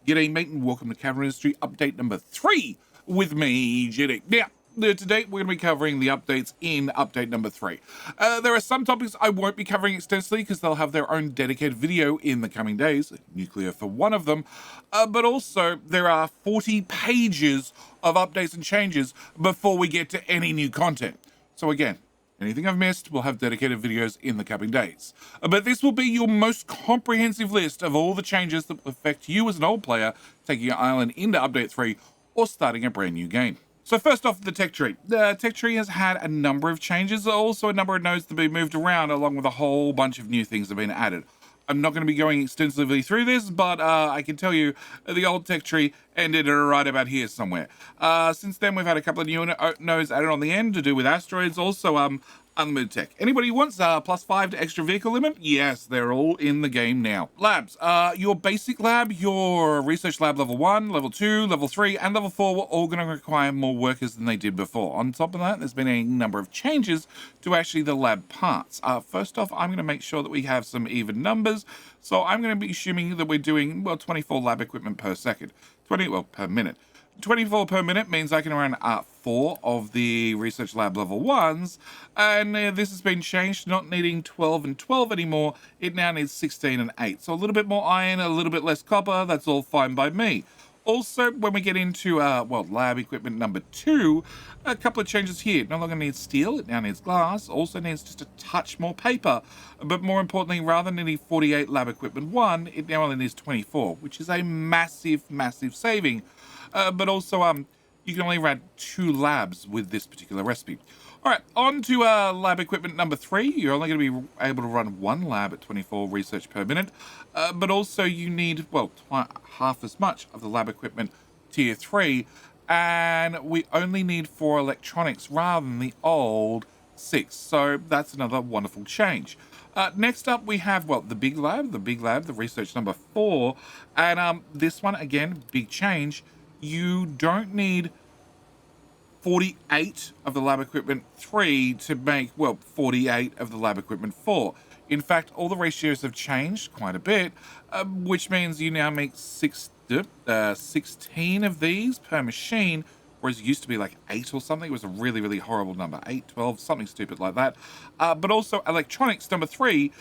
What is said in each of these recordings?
G'day mate and welcome to Cavern Industry update number 3 with me, Jedic. Now, today we're going to be covering the updates in update number 3. There are some topics I won't be covering extensively because they'll have their own dedicated video in the coming days, nuclear for one of them, but also there are 40 pages of updates and changes before we get to any new content. So again, anything I've missed, we'll have dedicated videos in the coming days. But this will be your most comprehensive list of all the changes that will affect you as an old player taking your island into Update 3 or starting a brand new game. So first off, the tech tree. The tech tree has had a number of changes, also a number of nodes to be moved around, along with a whole bunch of new things that have been added. I'm not going to be going extensively through this, but I can tell you the old tech tree ended right about here somewhere. Since then, we've had a couple of new nodes added on the end to do with asteroids. Also, unlimited tech. Anybody who wants +5 to extra vehicle limit? Yes, they're all in the game now. Labs. Your basic lab, your research lab level 1, level 2, level 3, and level 4 were all going to require more workers than they did before. On top of that, there's been a number of changes to actually the lab parts. First off, I'm going to make sure that we have some even numbers. So I'm going to be assuming that we're doing, 24 lab equipment per second. Per minute. 24 per minute means I can run 4 of the research lab level 1s, and this has been changed, not needing 12 and 12 anymore. It now needs 16 and 8. So a little bit more iron, a little bit less copper, that's all fine by me. Also, when we get into, lab equipment number 2, a couple of changes here. It no longer needs steel, it now needs glass. Also needs just a touch more paper. But more importantly, rather than needing 48 lab equipment 1, it now only needs 24, which is a massive, massive saving. But also, you can only run 2 labs with this particular recipe. All right, on to lab equipment number 3. You're only going to be able to run 1 lab at 24 research per minute, but also you need, half as much of the lab equipment tier 3, and we only need 4 electronics rather than the old 6. So that's another wonderful change. Next up, we have, the big lab, the research number 4, and this one, again, big change. You don't need 48 of the lab equipment 3 to make, 48 of the lab equipment 4. In fact, all the ratios have changed quite a bit, which means you now make 16 of these per machine, whereas it used to be like 8 or something. It was a really, really horrible number, 8, 12, something stupid like that. But also electronics number 3,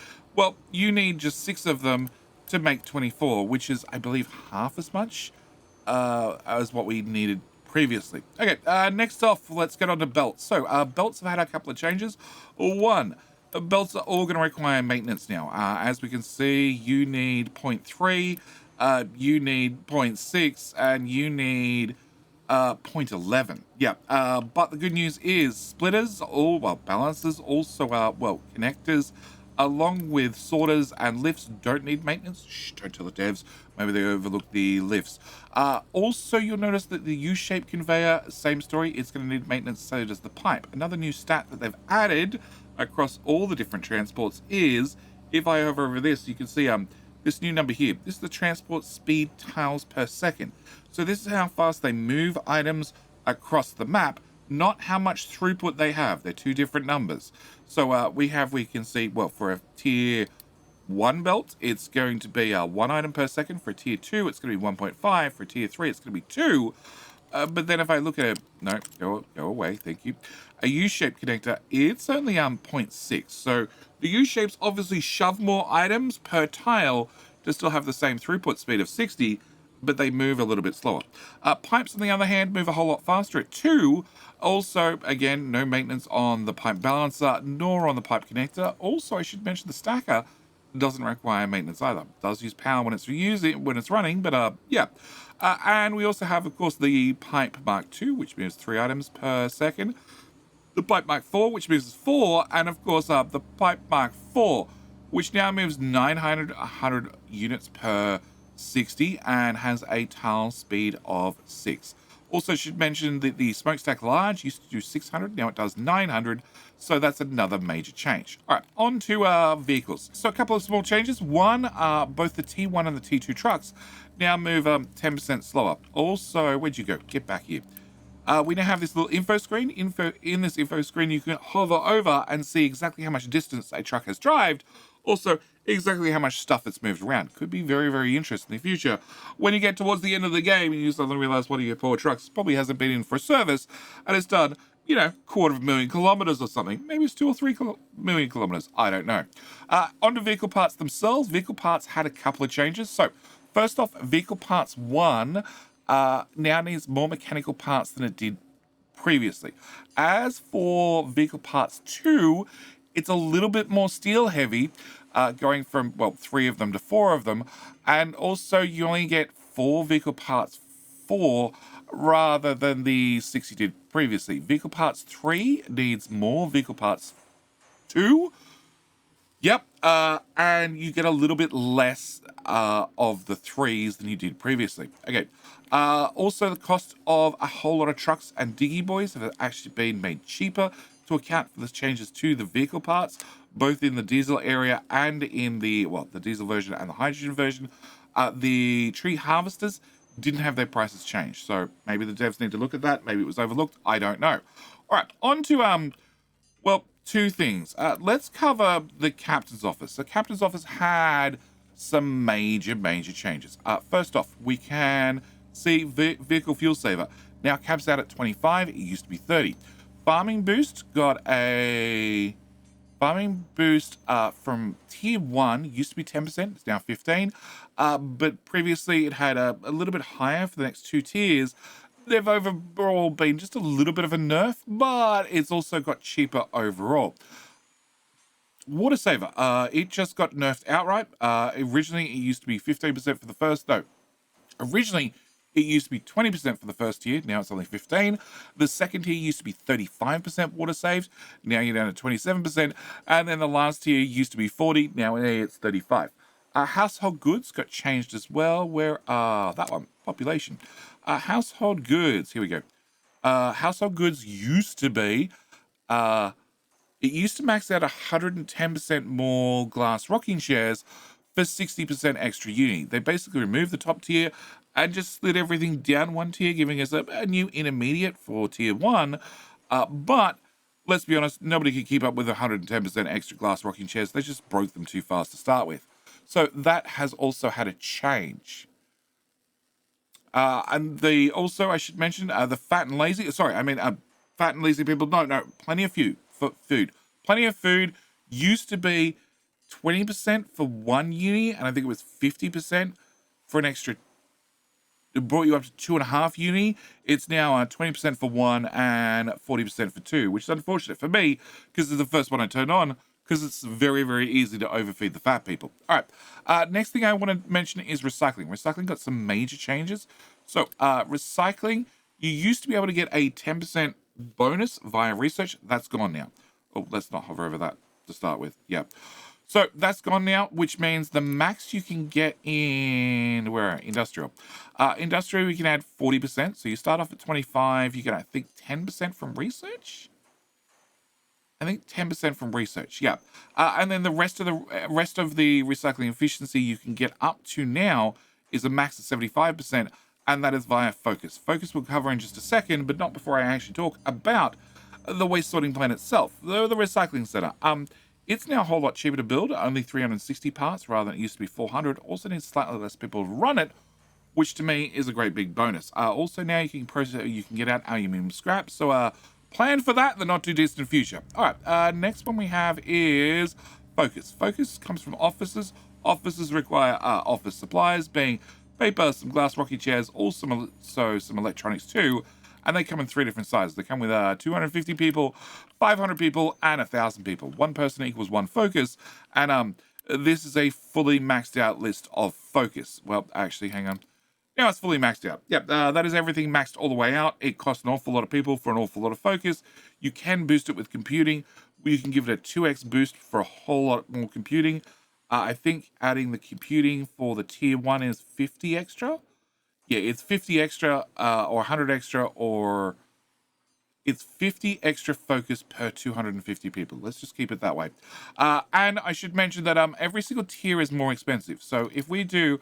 you need just 6 of them to make 24, which is, I believe, half as much as what we needed previously. Okay, next off, let's get on to belts. So, belts have had a couple of changes. 1, belts are all going to require maintenance now. As we can see, you need 0.3, you need 0.6, and you need 0.11. Yeah, but the good news is splitters, balancers, also connectors, along with sorters and lifts don't need maintenance. Shh, don't tell the devs. Maybe they overlooked the lifts. Also, you'll notice that the U-shaped conveyor, same story. It's going to need maintenance, so does the pipe. Another new stat that they've added across all the different transports is, if I hover over this, you can see this new number here. This is the transport speed tiles per second. So this is how fast they move items across the map, not how much throughput they have. They're 2 different numbers. So we can see, for a tier 1 belt, it's going to be 1 item per second. For a tier 2, it's going to be 1.5. For a tier 3, it's going to be 2. But then if I look at go away, thank you. A U-shaped connector, it's only 0.6. So the U-shapes obviously shove more items per tile to still have the same throughput speed of 60, but they move a little bit slower. Pipes, on the other hand, move a whole lot faster at 2. Also, again, no maintenance on the pipe balancer, nor on the pipe connector. Also, I should mention the stacker doesn't require maintenance either. It does use power when it's running, but yeah. And we also have, of course, the pipe Mark II, which moves 3 items per second. The pipe Mark IV, which moves 4, and of course, the pipe Mark IV, which now moves 100 units per 60 and has a tile speed of 6. Also should mention that the smokestack large used to do 600, now it does 900, so that's another major change. All right, on to vehicles. So a couple of small changes. One, both the T1 and the T2 trucks now move 10% slower. Also, where'd you go? Get back here. We now have this little info screen. In this info screen, you can hover over and see exactly how much distance a truck has driven. Also, exactly how much stuff it's moved around. Could be very, very interesting in the future. When you get towards the end of the game and you suddenly realize one of your poor trucks probably hasn't been in for a service and it's done, 250,000 kilometers or something. Maybe it's 2 or 3 million kilometers. I don't know. Onto vehicle parts themselves. Vehicle parts had a couple of changes. So, first off, vehicle parts 1 now needs more mechanical parts than it did previously. As for vehicle parts 2, it's a little bit more steel heavy, going from, 3 of them to 4 of them. And also, you only get 4 vehicle parts 4 rather than the 6 you did previously. Vehicle parts 3 needs more vehicle parts 2. Yep, and you get a little bit less of the 3s than you did previously. Okay, also the cost of a whole lot of trucks and diggy boys have actually been made cheaper to account for the changes to the vehicle parts, both in the diesel area and in the diesel version and the hydrogen version. The tree harvesters didn't have their prices changed, so maybe the devs need to look at that. Maybe it was overlooked. I don't know. All right, on to two things. Let's cover the captain's office. The captain's office had some major changes. First off, we can see vehicle fuel saver now caps out at 25. It used to be 30. Farming boost got a farming boost from tier 1, used to be 10%, it's now 15. But previously it had a little bit higher for the next 2 tiers. They've overall been just a little bit of a nerf, but it's also got cheaper overall. Water saver, it just got nerfed outright. Originally it used to be 15% for the first, no, originally it used to be 20% for the first tier, now it's only 15. The second tier used to be 35% water saved, now you're down to 27. And then the last tier used to be 40, now it's 35. Household goods got changed as well. Where that one? Population. Household goods. Here we go. Household goods used to be. It used to max out 110% more glass rocking chairs for 60% extra uni. They basically removed the top tier and just slid everything down 1 tier, giving us a new intermediate for tier 1. But let's be honest, nobody could keep up with 110% extra glass rocking chairs. They just broke them too fast to start with. So that has also had a change. And I should mention, the fat and lazy, fat and lazy people, no, plenty of food. Plenty of food used to be 20% for 1 uni, and I think it was 50% for an extra, it brought you up to 2.5 uni. It's now 20% for 1 and 40% for 2, which is unfortunate for me, because it's the first one I turned on, because it's very, very easy to overfeed the fat people. All right, next thing I want to mention is recycling. Recycling got some major changes. So recycling, you used to be able to get a 10% bonus via research. That's gone now. Oh, let's not hover over that to start with. Yeah. So that's gone now, which means the max you can get in, industrial. Industrial, we can add 40%. So you start off at 25, you get, I think, 10% from research. I think 10% from research, yeah. And then the rest of the recycling efficiency you can get up to now is a max of 75%, and that is via focus. Focus we'll cover in just a second, but not before I actually talk about the waste sorting plant itself, the recycling center. It's now a whole lot cheaper to build, only 360 parts rather than it used to be 400. Also needs slightly less people to run it, which to me is a great big bonus. Also now you can get out aluminium scrap. So plan for that in the not too distant future. All right, next one we have is focus. Focus comes from offices. Offices require office supplies, being paper, some glass rocking chairs, some electronics too. And they come in 3 different sizes. They come with 250 people, 500 people, and 1,000 people. 1 person equals 1 focus. And this is a fully maxed out list of focus. Well, actually, hang on. Now it's fully maxed out. Yep, that is everything maxed all the way out. It costs an awful lot of people for an awful lot of focus. You can boost it with computing. You can give it a 2x boost for a whole lot more computing. I think adding the computing for the tier 1 is 50 extra. Yeah, it's 50 extra or 100 extra, or it's 50 extra focus per 250 people. Let's just keep it that way. And I should mention that every single tier is more expensive. So if we do,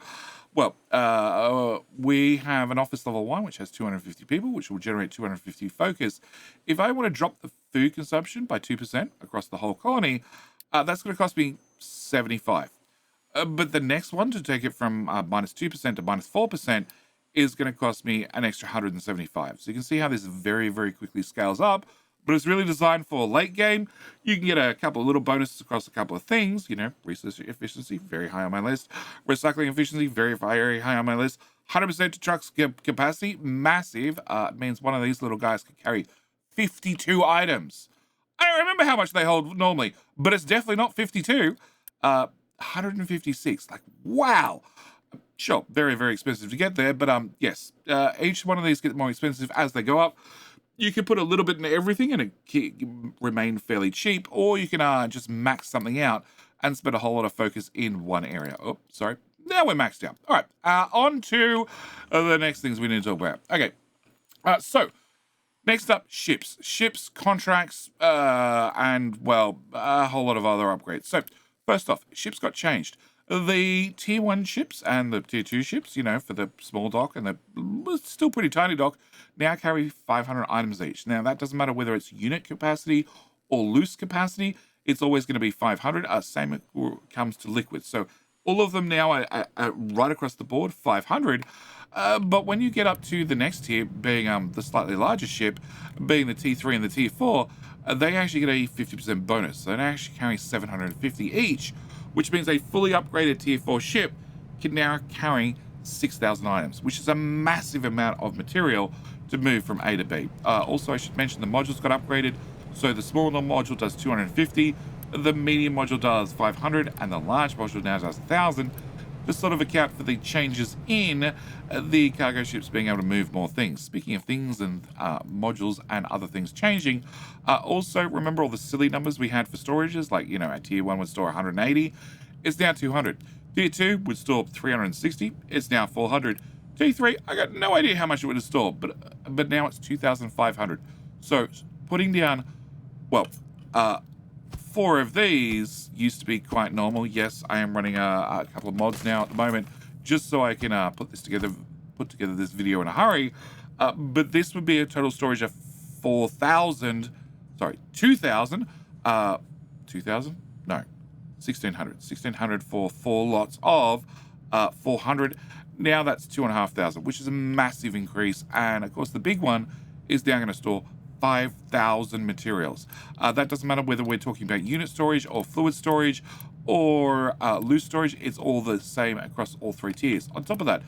we have an office level 1, which has 250 people, which will generate 250 focus. If I want to drop the food consumption by 2% across the whole colony, that's going to cost me 75. But the next one to take it from -2% to -4% is going to cost me an extra 175. So you can see how this very, very quickly scales up, but it's really designed for late game. You can get a couple of little bonuses across a couple of things, resource efficiency, very high on my list. Recycling efficiency, very, very high on my list. 100% to truck's capacity, massive. Means one of these little guys can carry 52 items. I don't remember how much they hold normally, but it's definitely not 52. 156. Like, wow. Sure, very, very expensive to get there, but yes, each one of these gets more expensive as they go up. You can put a little bit into everything and it remain fairly cheap, or you can just max something out and spend a whole lot of focus in one area. Oh, sorry. Now we're maxed out. All right, on to the next things we need to talk about. Okay, so next up, ships. Ships, contracts, and, well, a whole lot of other upgrades. So, first off, ships got changed. The tier 1 ships and the tier 2 ships, for the small dock and the still pretty tiny dock, now carry 500 items each. Now, that doesn't matter whether it's unit capacity or loose capacity. It's always going to be 500. Same comes to liquid. So, all of them now are right across the board, 500. But when you get up to the next tier, being the slightly larger ship, being the T3 and the T4, they actually get a 50% bonus. So they actually carry 750 each, which means a fully upgraded Tier 4 ship can now carry 6,000 items, which is a massive amount of material to move from A to B. Also, I should mention the modules got upgraded. So the small module does 250, the medium module does 500, and the large module now does 1,000. To sort of account for the changes in the cargo ships being able to move more things. Speaking of things and modules and other things changing, also remember all the silly numbers we had for storages, like, a tier 1 would store 180, it's now 200. Tier 2 would store 360, it's now 400. Tier 3, I got no idea how much it would have stored, but now it's 2,500. So putting down, well, 4 of these used to be quite normal. Yes, I am running a couple of mods now at the moment, just so I can put together this video in a hurry. But this would be a total storage of 2,000. No, 1,600. 1,600 for 4 lots of 400. Now that's 2,500, which is a massive increase. And of course, the big one is now going to store 5,000 materials. That doesn't matter whether we're talking about unit storage or fluid storage or loose storage. It's all the same across all 3 tiers. On top of that,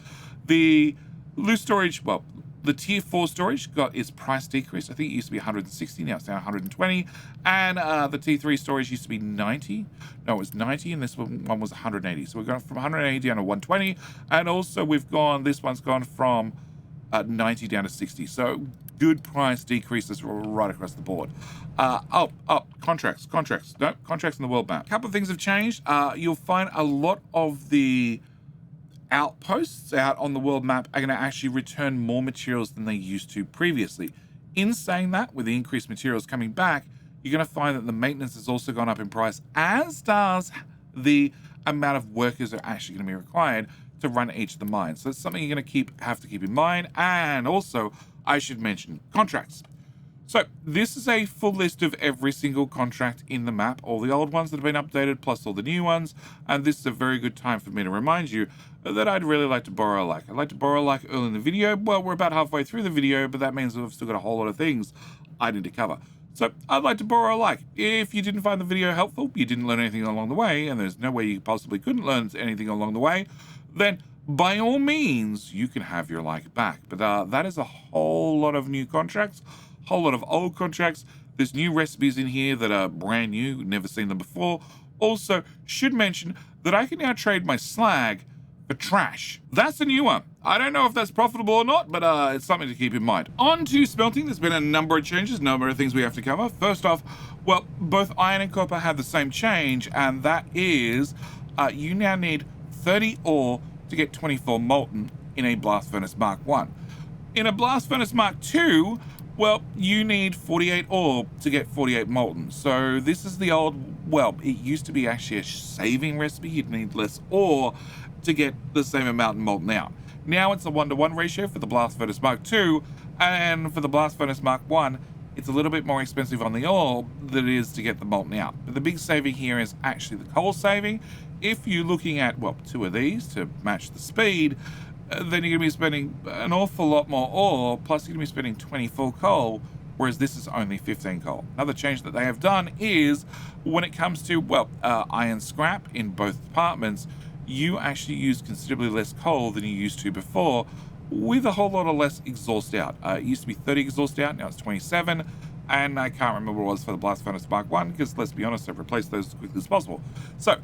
the loose storage, well, the tier 4 storage got its price decreased. I think it used to be 160, now it's down 120. And the T3 storage used to be 90. No, it was 90, and this one was 180. So we've gone from 180 down to 120. And also this one's gone from 90 down to 60. So good price decreases right across the board. Contracts. No, contracts in the world map. A couple of things have changed. You'll find a lot of the outposts out on the world map are going to actually return more materials than they used to previously. In saying that, with the increased materials coming back, you're going to find that the maintenance has also gone up in price, as does the amount of workers that are actually going to be required to run each of the mines. So it's something you're going to have to keep in mind. And also, I should mention contracts. So this is a full list of every single contract in the map, all the old ones that have been updated, plus all the new ones. And this is a very good time for me to remind you that I'd really like to borrow a like. I'd like to borrow a like early in the video. Well, we're about halfway through the video, but that means we've still got a whole lot of things I need to cover. So I'd like to borrow a like. If you didn't find the video helpful, you didn't learn anything along the way, and there's no way you possibly couldn't learn anything along the way, then by all means, you can have your like back. But that is a whole lot of new contracts, whole lot of old contracts. There's new recipes in here that are brand new, never seen them before. Also, should mention that I can now trade my slag for trash. That's a new one. I don't know if that's profitable or not, but it's something to keep in mind. On to smelting. There's been a number of changes, a number of things we have to cover. First off, well, both iron and copper have the same change, and that is you now need 30 ore to get 24 molten in a blast furnace Mark 1. In a blast furnace Mark 2, well, you need 48 ore to get 48 molten. So this is the old, well, it used to be actually a saving recipe. You'd need less ore to get the same amount molten out. Now it's a 1-to-1 ratio for the blast furnace Mark 2, and for the blast furnace Mark 1, it's a little bit more expensive on the ore than it is to get the molten out. But the big saving here is actually the coal saving. if you're looking at, well, 2 of these to match the speed, then you're going to be spending an awful lot more ore, plus you're going to be spending 24 coal, whereas this is only 15 coal. Another change that they have done is when it comes to, well, iron scrap in both departments, you actually use considerably less coal than you used to before, with a whole lot of less exhaust out. It used to be 30 exhaust out, now it's 27, and I can't remember what it was for the Blast Furnace Mark 1, because let's be honest, I've replaced those as quickly as possible. So,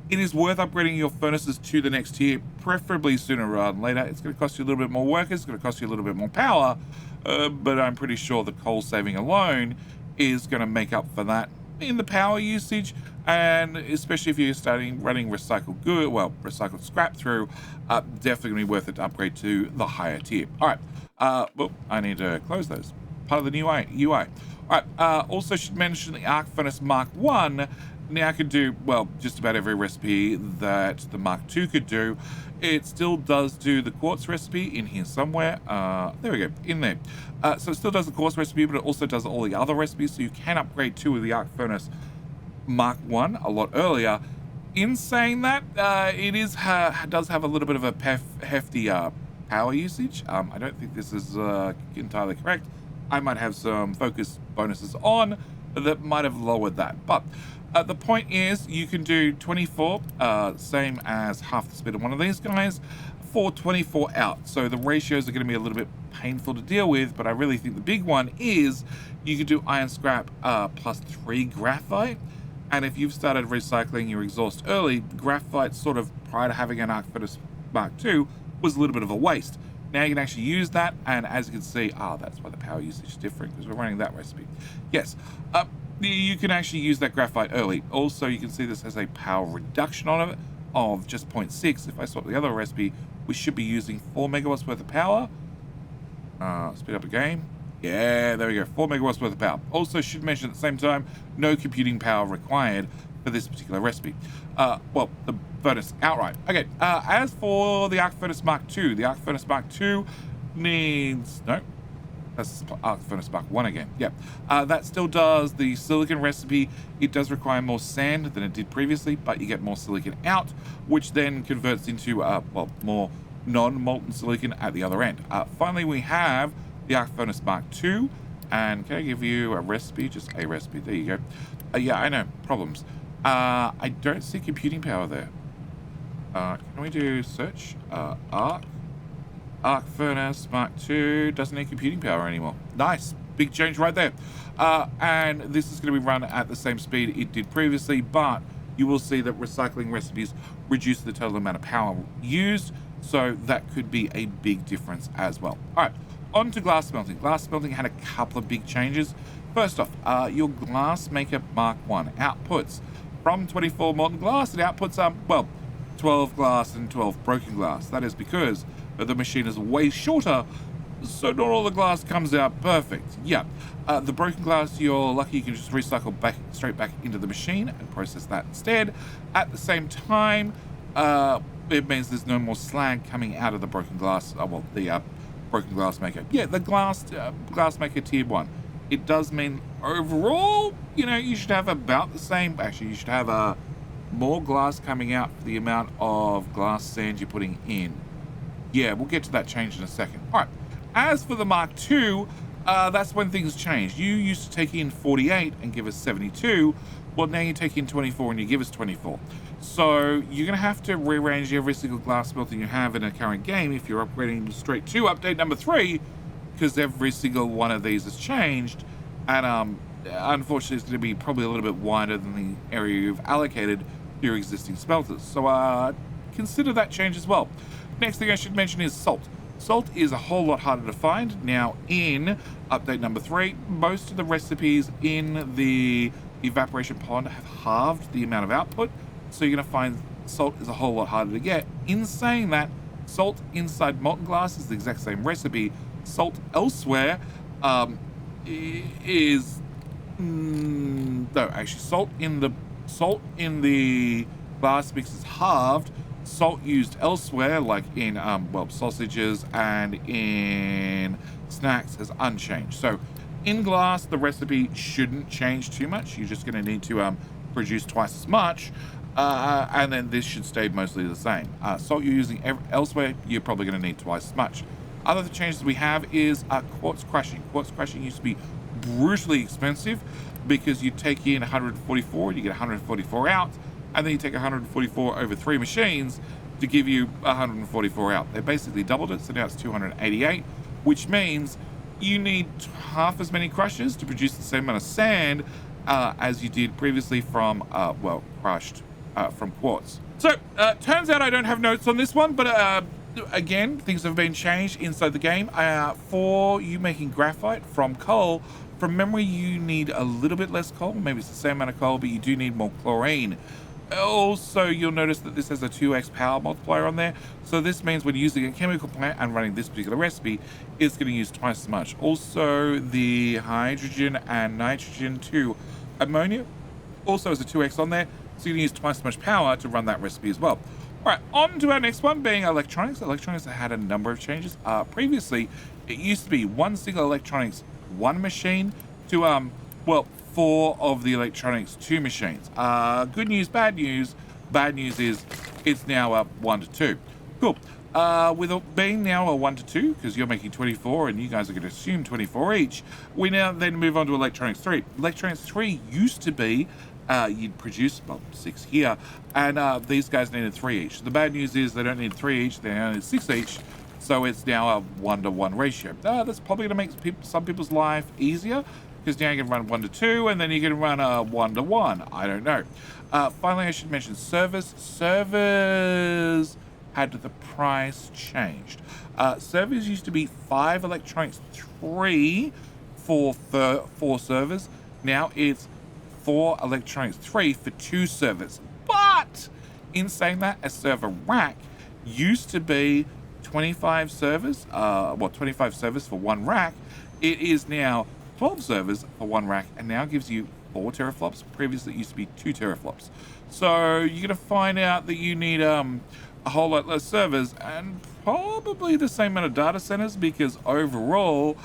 it is worth upgrading your furnaces to the next tier, preferably sooner rather than later. It's going to cost you a little bit more workers, it's going to cost you a little bit more power, but I'm pretty sure the coal saving alone is going to make up for that in the power usage, and especially if you're running recycled scrap through, definitely going to be worth it to upgrade to the higher tier. All right, well, I need to close those. Part of the new UI. All right, also should mention the Arc Furnace Mark 1 now can do, well, just about every recipe that the Mark II could do. It still does do the quartz recipe in here somewhere. There we go, in there. So it still does the quartz recipe, but it also does all the other recipes, so you can upgrade to the Arc Furnace Mark 1 a lot earlier. In saying that, it does have a little bit of a hefty power usage. I don't think this is entirely correct. I might have some focus bonuses on that might have lowered that, but the point is you can do 24, same as half the speed of one of these guys, for 24 out. So the ratios are going to be a little bit painful to deal with, but I really think the big one is you can do iron scrap plus 3 graphite. And if you've started recycling your exhaust early, graphite sort of prior to having an Arc Furnace Mark II was a little bit of a waste. Now you can actually use that, and as you can see, that's why the power usage is different, because we're running that recipe. Yes, you can actually use that graphite early. Also, you can see this has a power reduction on it of just 0.6. If I swap the other recipe, we should be using 4 megawatts worth of power. Speed up again. Yeah, there we go, 4 megawatts worth of power. Also should mention at the same time, no computing power required for this particular recipe. Well, the furnace outright. Okay, as for the Arc Furnace Mark II, the Arc Furnace Mark II needs, no, that's Arc Furnace Mark 1 again. Yeah, that still does the silicon recipe. It does require more sand than it did previously, but you get more silicon out, which then converts into, well, more non-molten silicon at the other end. Finally, we have the Arc Furnace Mark II, and can I give you a recipe? Just a recipe. There you go. Yeah, I know, problems. I don't see computing power there. Can we do search? Arc Furnace Mark II doesn't need computing power anymore. Nice, big change right there. And this is going to be run at the same speed it did previously, but you will see that recycling recipes reduce the total amount of power used, so that could be a big difference as well. All right, on to glass smelting. Glass smelting had a couple of big changes. First off, your glass maker Mark 1 outputs from 24 molten glass, it outputs, well, 12 glass and 12 broken glass. That is because the machine is way shorter, so not all the glass comes out perfect. Yeah, the broken glass, you're lucky you can just recycle straight back into the machine and process that instead. At the same time, it means there's no more slag coming out of the broken glass, well, the broken glass maker. Yeah, the glass maker tier 1. It does mean overall, you know, you should have about the same. Actually, you should have more glass coming out for the amount of glass sand you're putting in. Yeah, we'll get to that change in a second. All right, as for the Mark II, that's when things changed. You used to take in 48 and give us 72. Well, now you take in 24 and you give us 24. So you're going to have to rearrange every single glass smelting you have in a current game if you're upgrading straight to update number 3, because every single one of these has changed, and unfortunately it's going to be probably a little bit wider than the area you've allocated to your existing smelters. So consider that change as well. Next thing I should mention is salt. Salt is a whole lot harder to find. Now in update number 3, most of the recipes in the evaporation pond have halved the amount of output, so you're going to find salt is a whole lot harder to get. In saying that, salt inside molten glass is the exact same recipe. Salt elsewhere is no, actually salt in the glass mix is halved. Salt used elsewhere, like in well, sausages and in snacks, is unchanged. So in glass, the recipe shouldn't change too much. You're just going to need to produce twice as much. And then this should stay mostly the same. Salt you're using elsewhere, you're probably going to need twice as much. Other changes we have is quartz crushing. Quartz crushing used to be brutally expensive because you take in 144, you get 144 out, and then you take 144 over 3 machines to give you 144 out. They basically doubled it, so now it's 288, which means you need half as many crushers to produce the same amount of sand as you did previously from, crushed from quartz. So, turns out I don't have notes on this one, but again, things have been changed inside the game. For you making graphite from coal, from memory, you need a little bit less coal. Maybe it's the same amount of coal, but you do need more chlorine. Also, you'll notice that this has a 2x power multiplier on there. So this means when using a chemical plant and running this particular recipe, it's going to use twice as much. Also, the hydrogen and nitrogen to ammonia also has a 2x on there. So you can use twice as much power to run that recipe as well. All right, on to our next one, being electronics. Electronics had a number of changes. Previously, it used to be one single electronics, one machine to, 4 of the electronics, 2 machines. Good news, bad news. Bad news is it's now 1 to 2. Cool. With it being now a 1 to 2, because you're making 24 and you guys are going to assume 24 each, we now then move on to electronics 3. Electronics 3 used to be you'd produce 6 here, and these guys needed 3 each. The bad news is they don't need 3 each, they only need 6 each. So it's now a 1-to-1 ratio. That's probably going to make some people's life easier, because now you can run 1 to 2, and then you can run a 1 to 1. I don't know. Finally, I should mention servers. Servers had the price changed. Servers used to be 5 electronics, 3 for 4 servers. Now it's 4 electronics, 3 for 2 servers. But in saying that, a server rack used to be 25 servers, 25 servers for 1 rack. It is now 12 servers for 1 rack, and now gives you 4 teraflops. Previously, it used to be 2 teraflops. So you're going to find out that you need a whole lot less servers and probably the same amount of data centers, because overall,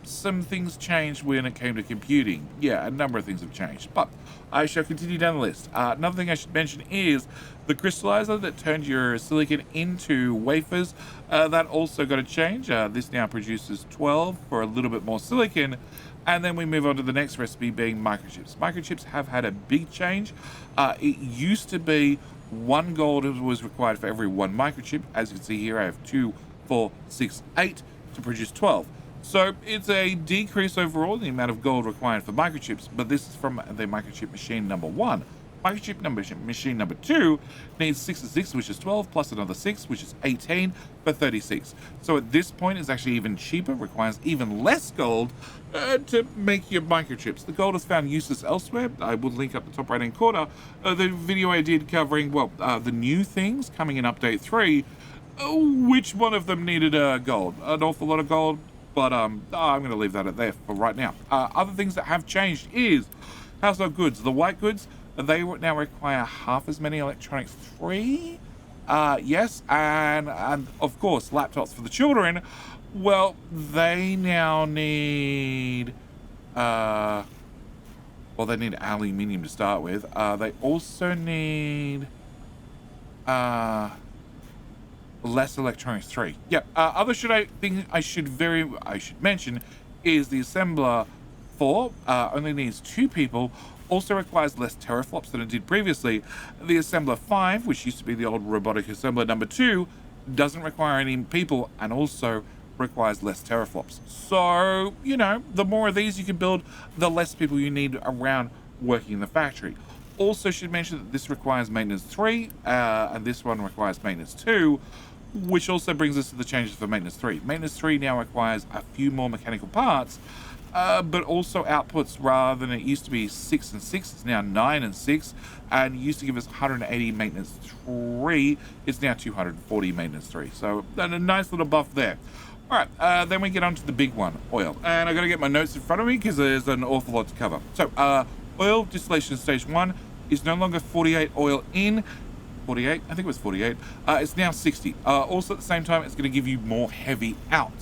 some things changed when it came to computing. Yeah, a number of things have changed, but I shall continue down the list. Another thing I should mention is the crystallizer that turned your silicon into wafers. That also got a change. This now produces 12 for a little bit more silicon. And then we move on to the next recipe, being microchips. Microchips have had a big change. It used to be 1 gold was required for every 1 microchip. As you can see here, I have 2, 4, 6, 8 to produce 12. So it's a decrease overall in the amount of gold required for microchips, but this is from the microchip machine number 1. Microchip machine number 2 needs 6 and 6, which is 12, plus another 6, which is 18 for 36. So at this point, it's actually even cheaper, requires even less gold to make your microchips. The gold is found useless elsewhere. I will link up the top right-hand corner the video I did covering, the new things coming in Update 3. Which one of them needed gold? An awful lot of gold. But I'm going to leave that at there for right now. Other things that have changed is household goods. The white goods, they now require half as many electronics 3. Yes, and of course, laptops for the children. Well, they now need... they need aluminium to start with. They also need... less electronics 3. Yep. Other thing I should mention is the assembler 4 only needs 2 people. Also requires less teraflops than it did previously. The assembler 5, which used to be the old robotic assembler number 2, doesn't require any people and also requires less teraflops. So, the more of these you can build, the less people you need around working in the factory. Also should mention that this requires maintenance 3, and this one requires maintenance 2, which also brings us to the changes for maintenance 3. Maintenance 3 now requires a few more mechanical parts, but also outputs, rather than it used to be 6 and 6, it's now 9 and 6, and used to give us 180 maintenance 3, it's now 240 maintenance 3. So a nice little buff there. All right, then we get on to the big one, oil. And I've got to get my notes in front of me because there's an awful lot to cover. So oil distillation stage 1 is no longer 48 oil in, 48, I think it was 48. It's now 60. Also at the same time, it's going to give you more heavy out.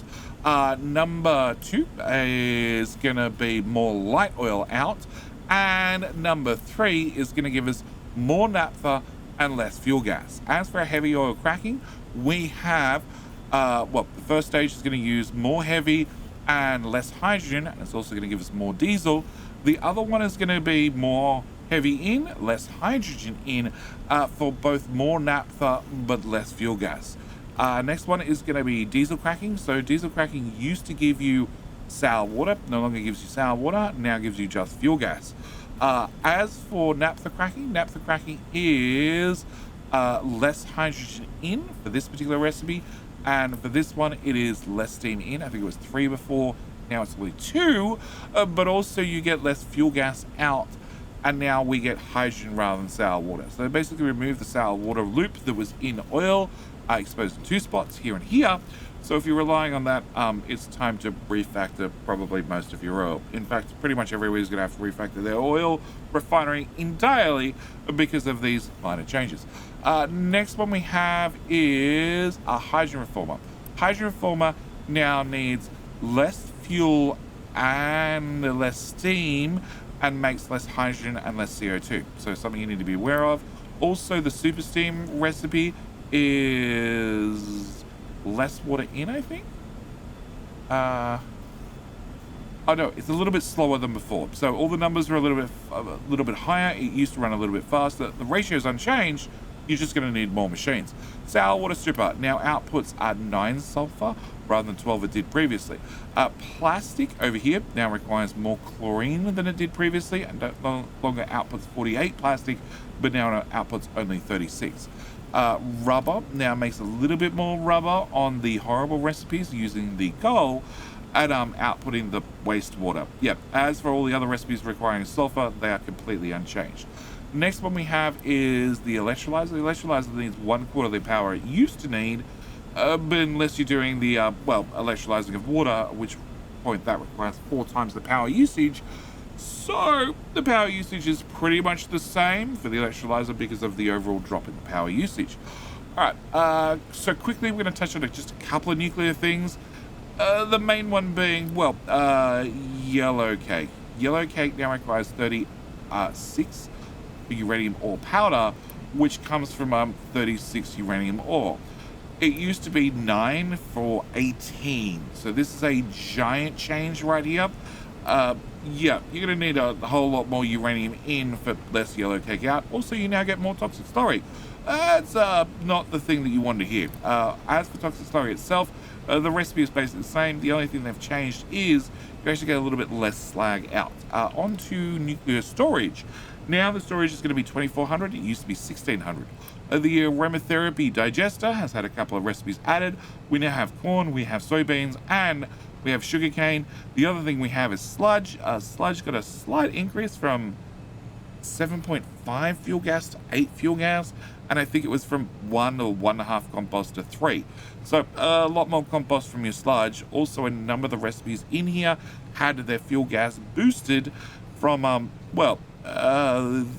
Number 2 is going to be more light oil out. And number 3 is going to give us more naphtha, and less fuel gas. As for heavy oil cracking, we have, well, the first stage is going to use more heavy and less hydrogen, and it's also going to give us more diesel. The other one is going to be more heavy in, less hydrogen in, for both more naphtha but less fuel gas. Next one is going to be diesel cracking. So diesel cracking used to give you sour water, no longer gives you sour water, now gives you just fuel gas. As for naphtha cracking is less hydrogen in for this particular recipe, and for this one it is less steam in. I think it was 3 before, now it's only 2, but also you get less fuel gas out, and now we get hydrogen rather than sour water. So they basically remove the sour water loop that was in oil, exposed in 2 spots here and here. So if you're relying on that, it's time to refactor probably most of your oil. In fact, pretty much everybody is going to have to refactor their oil refinery entirely because of these minor changes. Next one we have is a hydrogen reformer. Hydrogen reformer now needs less fuel and less steam and makes less hydrogen and less CO2. So something you need to be aware of. Also, the super steam recipe is less water in, I think. Oh no, it's a little bit slower than before. So all the numbers are a little bit higher. It used to run a little bit faster. The ratio is unchanged. You're just going to need more machines. Sour water stripper now outputs 9 sulfur rather than 12 it did previously. Plastic over here now requires more chlorine than it did previously, and no longer outputs 48 plastic, but now it outputs only 36. Rubber now makes a little bit more rubber on the horrible recipes using the coal and outputting the wastewater. Yep, as for all the other recipes requiring sulfur, they are completely unchanged. Next one we have is the electrolyzer. The electrolyzer needs 1/4 of the power it used to need, but unless you're doing the, electrolyzing of water, at which point that requires 4 times the power usage. So the power usage is pretty much the same for the electrolyzer because of the overall drop in the power usage. All right, so quickly we're going to touch on just a couple of nuclear things. The main one being, yellow cake. Yellow cake now requires 36 uranium ore powder, which comes from 36 uranium ore. It used to be 9 for 18. So this is a giant change right here. Yeah, you're going to need a whole lot more uranium in for less yellow cake out. Also, you now get more toxic slurry. That's not the thing that you want to hear. As for toxic slurry itself, the recipe is basically the same. The only thing they've changed is you actually get a little bit less slag out. On to nuclear storage. Now the storage is going to be 2400. It used to be 1600. The aromatherapy digester has had a couple of recipes added. We now have corn, we have soybeans, and we have sugarcane. The other thing we have is sludge. Sludge got a slight increase from 7.5 fuel gas to 8 fuel gas, and I think it was from 1 or 1.5 compost to 3. So a lot more compost from your sludge. Also, a number of the recipes in here had their fuel gas boosted from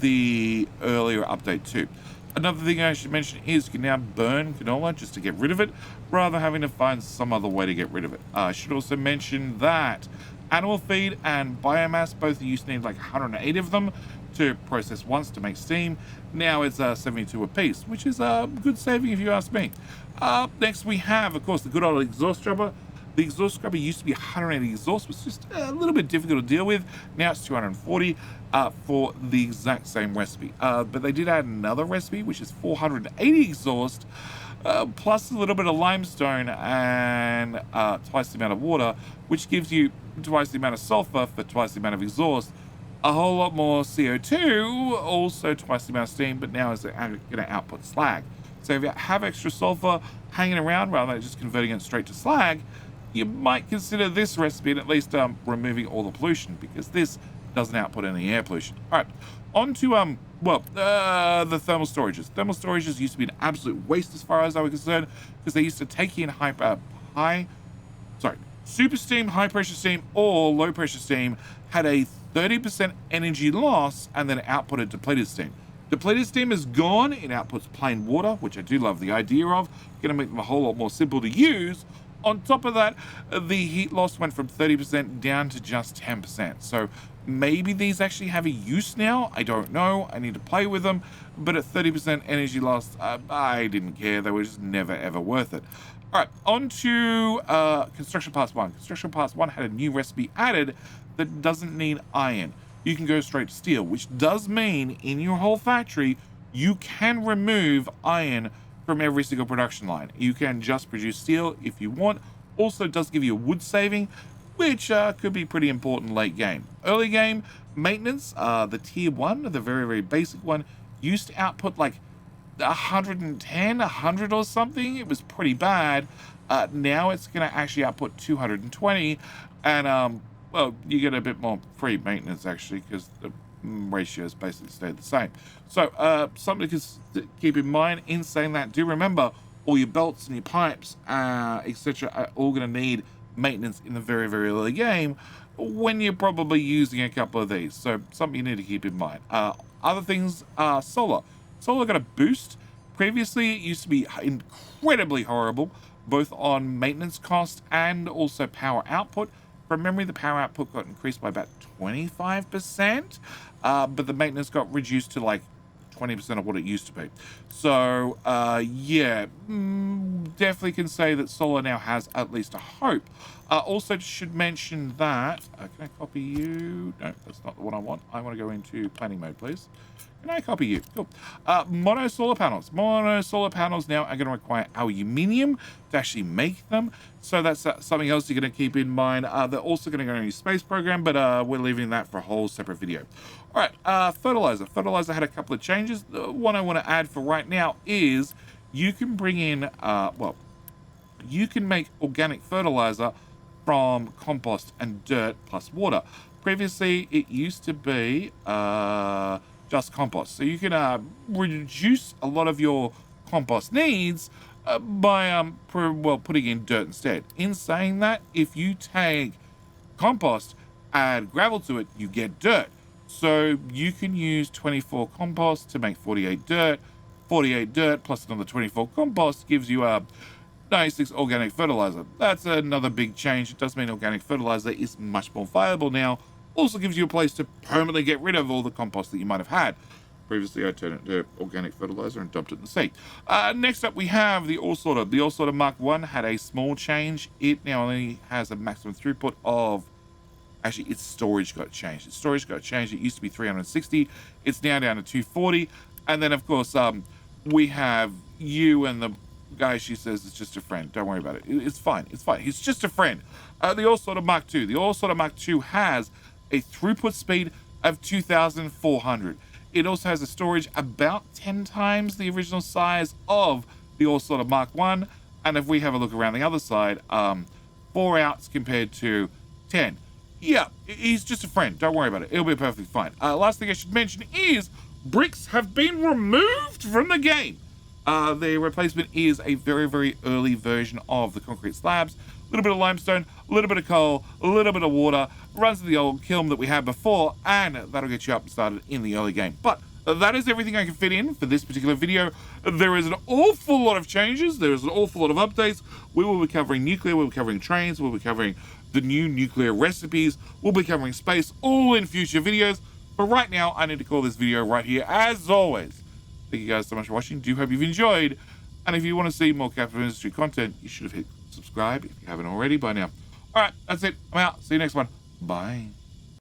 the earlier update too. Another thing I should mention is you can now burn canola just to get rid of it, rather than having to find some other way to get rid of it. I should also mention that animal feed and biomass both used to need like 180 of them to process once to make steam. Now it's 72 a piece, which is a good saving if you ask me. Next we have, of course, the good old exhaust scrubber. The exhaust scrubber used to be 180 exhaust, was just a little bit difficult to deal with. Now it's 240 for the exact same recipe. But they did add another recipe, which is 480 exhaust, plus a little bit of limestone and twice the amount of water, which gives you twice the amount of sulfur for twice the amount of exhaust. A whole lot more CO2, also twice the amount of steam, but now it's going to output slag. So if you have extra sulfur hanging around rather than just converting it straight to slag, you might consider this recipe and at least removing all the pollution, because this doesn't output any air pollution. All right, on to the thermal storages. Thermal storages used to be an absolute waste as far as I was concerned, because they used to take in super steam, high pressure steam, or low pressure steam, had a 30% energy loss and then outputted depleted steam. Depleted steam is gone. It outputs plain water, which I do love the idea of. Going to make them a whole lot more simple to use. On top of that, the heat loss went from 30% down to just 10%. So Maybe these actually have a use now. I don't know. I need to play with them. But at 30% energy loss, I didn't care. They were just never, ever worth it. All right, on to Construction Pass 1. Construction Pass 1 had a new recipe added that doesn't need iron. You can go straight to steel, which does mean in your whole factory, you can remove iron from every single production line. You can just produce steel if you want. Also, it does give you a wood saving, which could be pretty important late game. Early game, maintenance, the tier 1, the very, very basic one, used to output like 110, 100 or something. It was pretty bad. Now it's going to actually output 220, and well, you get a bit more free maintenance actually, because the ratios basically stay the same. So something to keep in mind in saying that, do remember all your belts and your pipes, etc., are all going to need maintenance in the very, very early game when you're probably using a couple of these. So something you need to keep in mind. Other things are solar. Solar got a boost. Previously, it used to be incredibly horrible, both on maintenance cost and also power output. From memory, the power output got increased by about 25%, but the maintenance got reduced to like 20% of what it used to be. So, yeah, definitely can say that solar now has at least a hope. Also should mention that, can I copy you? No, that's not the one I want. I want to go into planning mode, please. Can I copy you? Cool. Mono solar panels. Mono solar panels now are going to require aluminium to actually make them. So that's something else you're going to keep in mind. They're also going to go into space program, but we're leaving that for a whole separate video. All right, fertilizer. Fertilizer had a couple of changes. The one I want to add for right now is you can bring in, well, you can make organic fertilizer from compost and dirt plus water. Previously, it used to be just compost. So you can reduce a lot of your compost needs by putting in dirt instead. In saying that, if you take compost, add gravel to it, you get dirt. So you can use 24 compost to make 48 dirt. 48 dirt plus another 24 compost gives you a 96 organic fertilizer. That's another big change. It does mean organic fertilizer is much more viable now. Also gives you a place to permanently get rid of all the compost that you might have had. Previously, I turned it into organic fertilizer and dumped it in the sea. Next up, we have the ore sorter. The ore sorter Mark 1 had a small change. It now only has a maximum throughput of... Actually, its storage got changed. Its storage got changed. It used to be 360. It's now down to 240. And then, of course, we have you and the guy, she says, it's just a friend. Don't worry about it. It's fine. It's fine. He's just a friend. The ore sorter Mark 2. The ore sorter Mark 2 has a throughput speed of 2,400. It also has a storage about 10 times the original size of the ore sorter Mark 1. And if we have a look around the other side, 4 outs compared to 10. Yeah, he's just a friend. Don't worry about it. It'll be perfectly fine. Last thing I should mention is bricks have been removed from the game. The replacement is a very, very early version of the concrete slabs. A little bit of limestone, a little bit of coal, a little bit of water, runs to the old kiln that we had before, and that'll get you up and started in the early game. But that is everything I can fit in for this particular video. There is an awful lot of changes. There is an awful lot of updates. We will be covering nuclear, we'll be covering trains, we'll be covering the new nuclear recipes, we'll be covering space, all in future videos. But right now, I need to call this video right here. As always, thank you guys so much for watching. Do hope you've enjoyed. And if you want to see more capital industry content, you should have hit subscribe if you haven't already by now. All right, that's it. I'm out. See you next one. Bye.